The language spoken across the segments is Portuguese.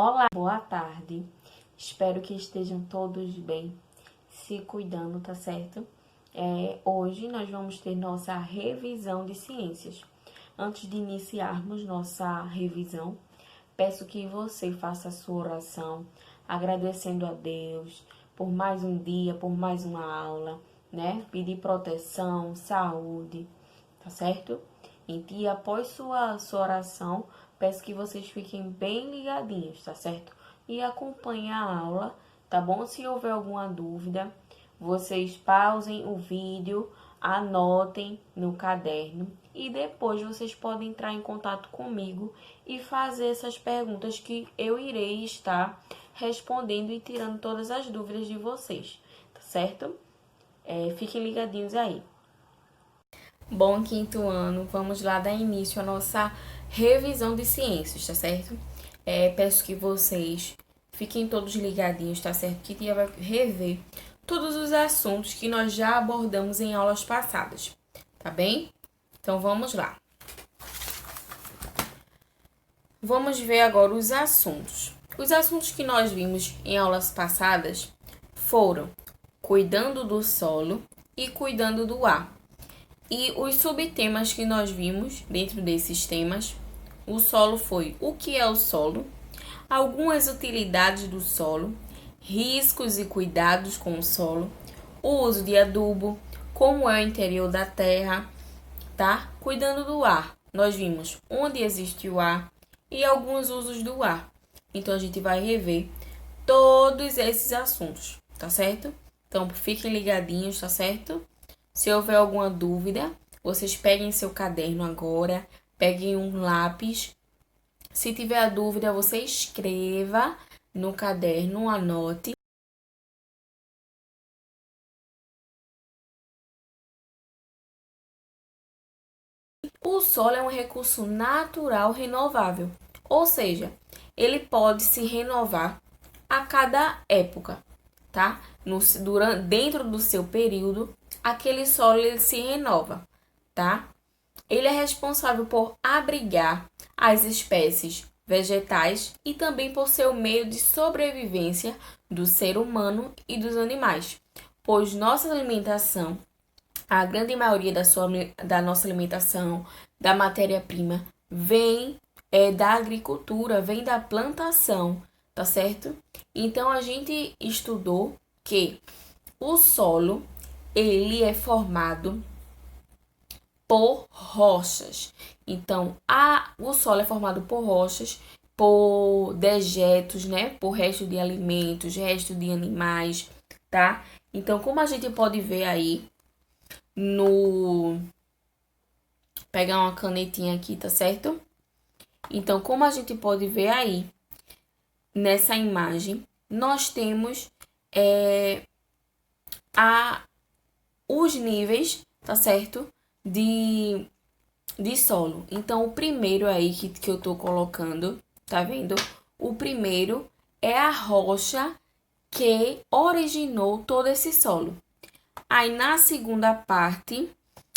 Olá, boa tarde. Espero que estejam todos bem, se cuidando, tá certo? Hoje nós vamos ter nossa revisão de ciências. Antes de iniciarmos nossa revisão, peço que você faça a sua oração, agradecendo a Deus por mais um dia, por mais uma aula, né? Pedir proteção, saúde, tá certo? E após sua oração, peço que vocês fiquem bem ligadinhos, tá certo? E acompanhem a aula, tá bom? Se houver alguma dúvida, vocês pausem o vídeo, anotem no caderno e depois vocês podem entrar em contato comigo e fazer essas perguntas que eu irei estar respondendo e tirando todas as dúvidas de vocês, tá certo? Fiquem ligadinhos aí. Bom, quinto ano, vamos lá dar início à nossa revisão de ciências, tá certo? Peço que vocês fiquem todos ligadinhos, tá certo? Que dia vai rever todos os assuntos que nós já abordamos em aulas passadas, tá bem? Então, vamos lá. Vamos ver agora os assuntos. Os assuntos que nós vimos em aulas passadas foram cuidando do solo e cuidando do ar. E os subtemas que nós vimos dentro desses temas, o solo foi o que é o solo, algumas utilidades do solo, riscos e cuidados com o solo, o uso de adubo, como é o interior da terra, tá? Cuidando do ar, nós vimos onde existe o ar e alguns usos do ar. Então, a gente vai rever todos esses assuntos, tá certo? Então, fiquem ligadinhos, tá certo? Se houver alguma dúvida, vocês peguem seu caderno agora, peguem um lápis. Se tiver a dúvida, você escreva no caderno, anote. O solo é um recurso natural renovável, ou seja, ele pode se renovar a cada época, tá? Dentro do seu período, aquele solo ele se renova, tá? Ele é responsável por abrigar as espécies vegetais e também por ser o meio de sobrevivência do ser humano e dos animais, pois nossa alimentação, a grande maioria da nossa alimentação, da matéria-prima, vem da agricultura, vem da plantação, tá certo? Então, a gente estudou que o solo, ele é formado por rochas. Então, o solo é formado por rochas, por dejetos, né? Por resto de alimentos, resto de animais, tá? Então, como a gente pode ver aí pegar uma canetinha aqui, tá certo? Então, como a gente pode ver aí nessa imagem, nós temos os níveis, tá certo? De solo. Então, o primeiro aí que eu tô colocando, tá vendo? O primeiro é a rocha que originou todo esse solo. Aí, na segunda parte,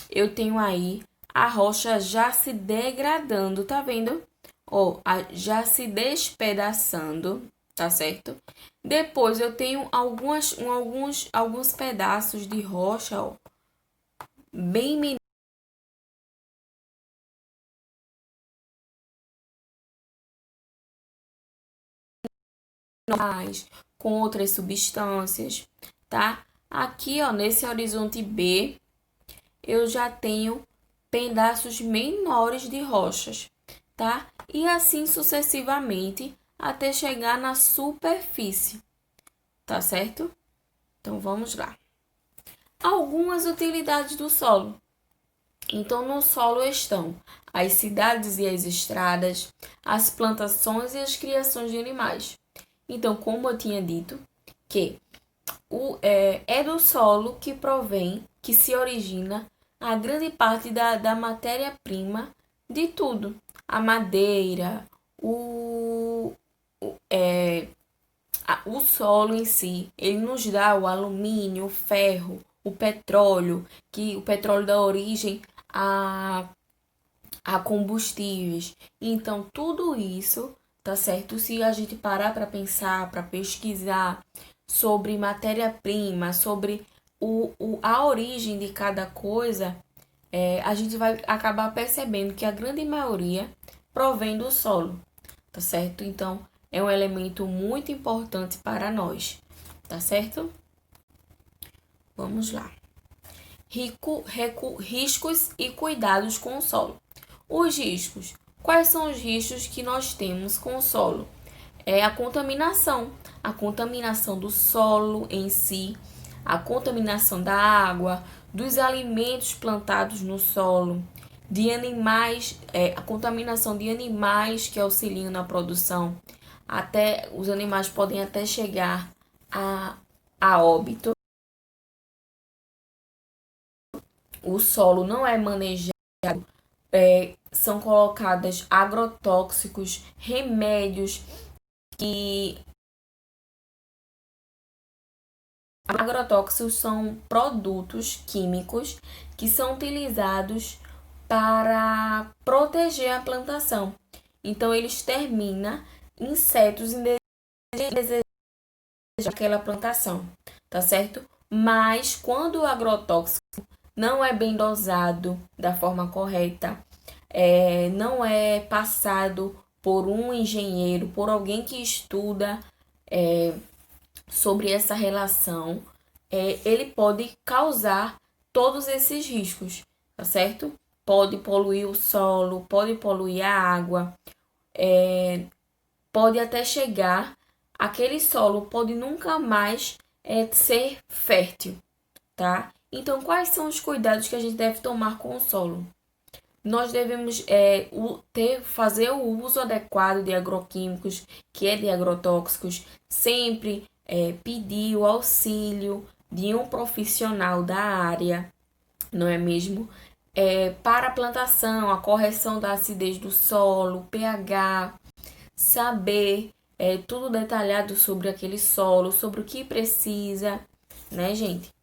eu tenho aí a rocha já se degradando, tá vendo? Ó, já se despedaçando, tá certo? Depois, eu tenho alguns pedaços de rocha, ó, bem menores, com outras substâncias, tá? Aqui, ó, nesse horizonte B, eu já tenho pedaços menores de rochas, tá? E assim sucessivamente até chegar na superfície, tá certo? Então, vamos lá. Algumas utilidades do solo. Então, no solo estão as cidades e as estradas, as plantações e as criações de animais. Então, como eu tinha dito, que é do solo que provém, que se origina a grande parte da matéria-prima de tudo. A madeira, o solo em si, ele nos dá o alumínio, o ferro, o petróleo, que o petróleo dá origem a combustíveis. Então, tudo isso tá certo? Se a gente parar para pensar, para pesquisar sobre matéria-prima, sobre a origem de cada coisa, a gente vai acabar percebendo que a grande maioria provém do solo, tá certo? Então, é um elemento muito importante para nós, tá certo? Vamos lá. Riscos e cuidados com o solo. Os riscos. Quais são os riscos que nós temos com o solo? É a contaminação do solo em si, a contaminação da água, dos alimentos plantados no solo, de animais, a contaminação de animais que auxiliam na produção. Até os animais podem até chegar a óbito. O solo não é manejado, são colocados agrotóxicos, remédios que agrotóxicos são produtos químicos que são utilizados para proteger a plantação. Então eles terminam insetos indesejados daquela plantação, tá certo? Mas quando o agrotóxico não é bem dosado da forma correta, não é passado por um engenheiro, por alguém que estuda sobre essa relação, ele pode causar todos esses riscos, tá certo? Pode poluir o solo, pode poluir a água, pode até chegar, aquele solo pode nunca mais ser fértil, tá? Então, quais são os cuidados que a gente deve tomar com o solo? Nós devemos fazer o uso adequado de agroquímicos, que é de agrotóxicos, sempre pedir o auxílio de um profissional da área, não é mesmo? Para a plantação, a correção da acidez do solo, pH, saber tudo detalhado sobre aquele solo, sobre o que precisa, né, gente?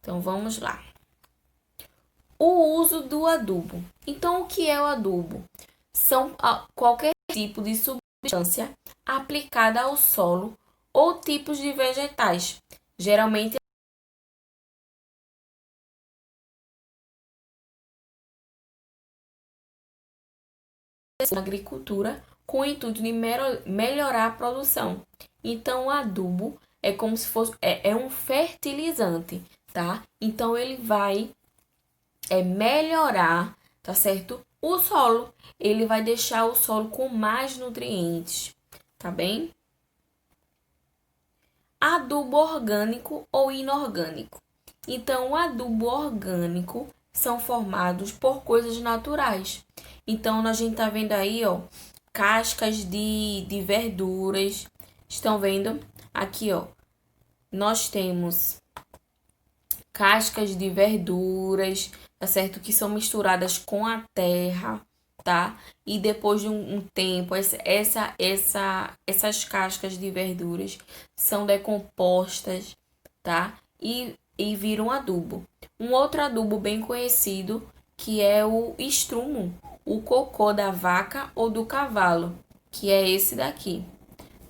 Então, vamos lá. O uso do adubo. Então, o que é o adubo? São qualquer tipo de substância aplicada ao solo ou tipos de vegetais. Geralmente, na agricultura com o intuito de melhorar a produção. Então, o adubo é como se fosse um fertilizante, tá? Então, ele vai melhorar, tá certo? O solo, ele vai deixar o solo com mais nutrientes, tá bem? Adubo orgânico ou inorgânico. Então, o adubo orgânico são formados por coisas naturais. Então, a gente tá vendo aí, ó, cascas de verduras. Estão vendo? Aqui, ó, nós temos cascas de verduras, tá certo? Que são misturadas com a terra, tá? E depois de um tempo, essas cascas de verduras são decompostas, tá? E viram adubo. Um outro adubo bem conhecido, que é o estrumo, o cocô da vaca ou do cavalo, que é esse daqui,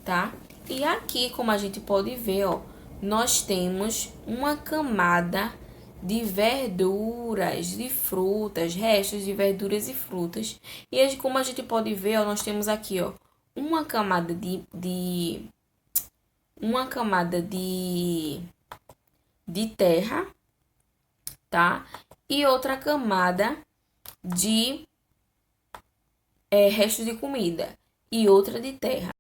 tá? E aqui, como a gente pode ver, ó, nós temos uma camada de verduras, de frutas, restos de verduras e frutas. E como a gente pode ver, ó, nós temos aqui, ó, uma camada de terra, tá? E outra camada de restos de comida e outra de terra.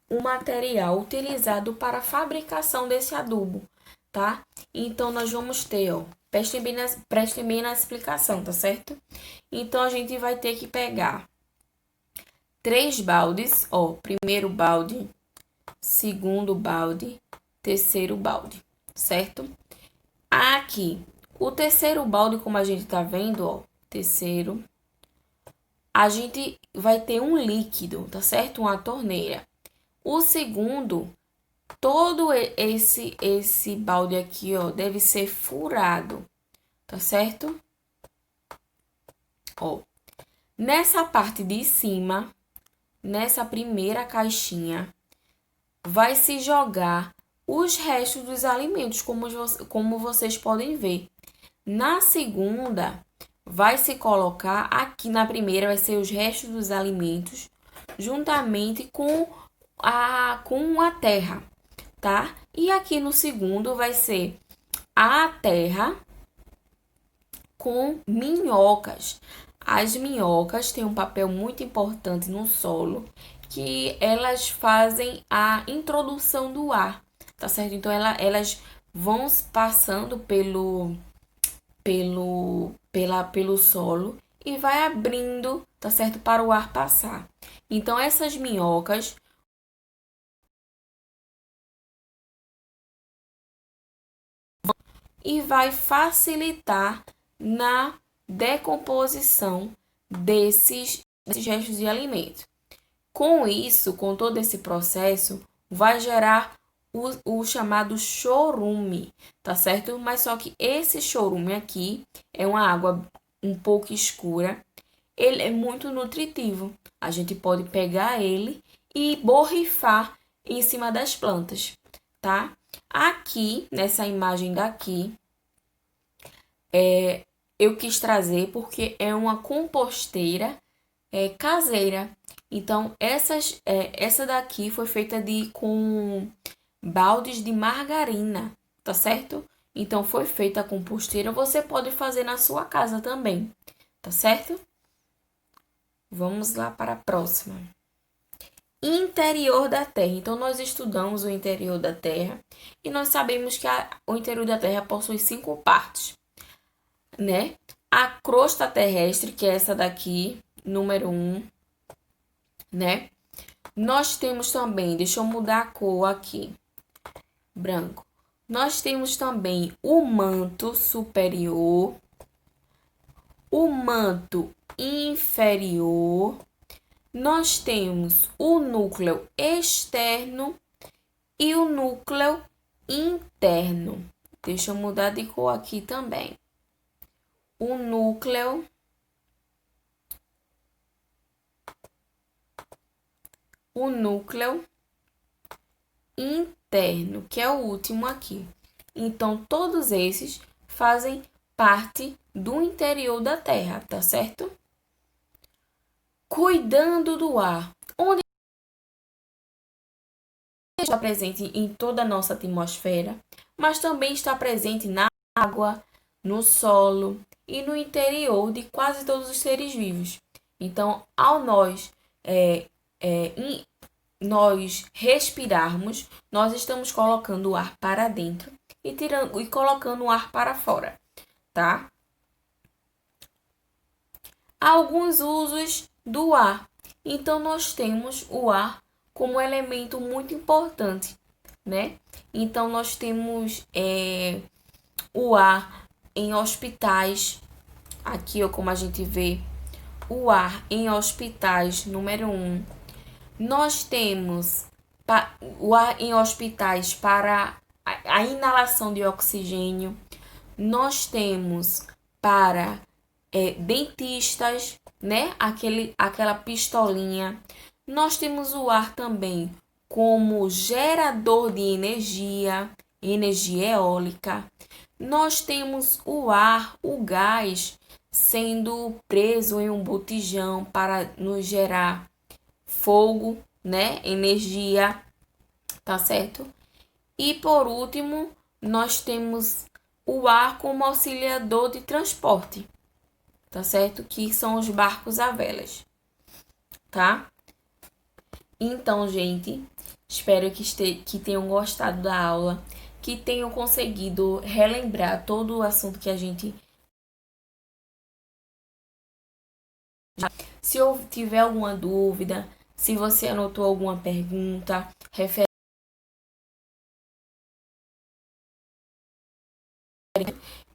O material utilizado para a fabricação desse adubo, tá? Então, nós vamos ter, ó, prestem bem na explicação, tá certo? Então, a gente vai ter que pegar 3 baldes, ó, primeiro balde, segundo balde, terceiro balde, certo? Aqui, o terceiro balde, como a gente tá vendo, ó, terceiro, a gente vai ter um líquido, tá certo? Uma torneira. O segundo todo esse balde aqui, ó, deve ser furado, tá certo? Ó, nessa parte de cima, nessa primeira caixinha, vai se jogar os restos dos alimentos, como vocês podem ver. Na segunda, vai se colocar aqui na primeira, vai ser os restos dos alimentos, juntamente com a terra, tá? E aqui no segundo vai ser a terra com minhocas. As minhocas têm um papel muito importante no solo, que elas fazem a introdução do ar, tá certo? Então elas vão passando pelo solo e vai abrindo, tá certo? Para o ar passar. Então essas minhocas e vai facilitar na decomposição desses restos de alimento. Com isso, com todo esse processo, vai gerar o chamado chorume, tá certo? Mas só que esse chorume aqui é uma água um pouco escura, ele é muito nutritivo. A gente pode pegar ele e borrifar em cima das plantas, tá? Aqui, nessa imagem daqui, eu quis trazer porque é uma composteira caseira. Então, essa daqui foi feita com baldes de margarina, tá certo? Então, foi feita a composteira. Você pode fazer na sua casa também, tá certo? Vamos lá para a próxima. Interior da Terra. Então, nós estudamos o interior da Terra e nós sabemos que o interior da Terra possui 5 partes, né? A crosta terrestre, que é essa daqui, número 1, né? Nós temos também, deixa eu mudar a cor aqui, branco. Nós temos também o manto superior, o manto inferior. Nós temos o núcleo externo e o núcleo interno. Deixa eu mudar de cor aqui também. O núcleo interno, que é o último aqui. Então, todos esses fazem parte do interior da Terra, tá certo? Cuidando do ar, onde está presente em toda a nossa atmosfera, mas também está presente na água, no solo e no interior de quase todos os seres vivos. Então, ao nós respirarmos, nós estamos colocando o ar para dentro e colocando o ar para fora, tá? Alguns usos do ar. Então, nós temos o ar como elemento muito importante, né? Então, nós temos o ar em hospitais. Aqui, ó, como a gente vê, o ar em hospitais, número 1. Nós temos o ar em hospitais para a inalação de oxigênio. Nós temos para dentistas, né? Aquela pistolinha. Nós temos o ar também como gerador de energia eólica. Nós temos o ar, o gás, sendo preso em um botijão para nos gerar fogo, né? Energia, tá certo? E por último, nós temos o ar como auxiliador de transporte, tá certo? Que são os barcos a velas, tá? Então, gente, espero que tenham gostado da aula, que tenham conseguido relembrar todo o assunto que a gente. Se tiver alguma dúvida, se você anotou alguma pergunta,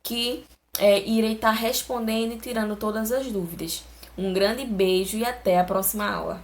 que irei estar respondendo e tirando todas as dúvidas. Um grande beijo e até a próxima aula.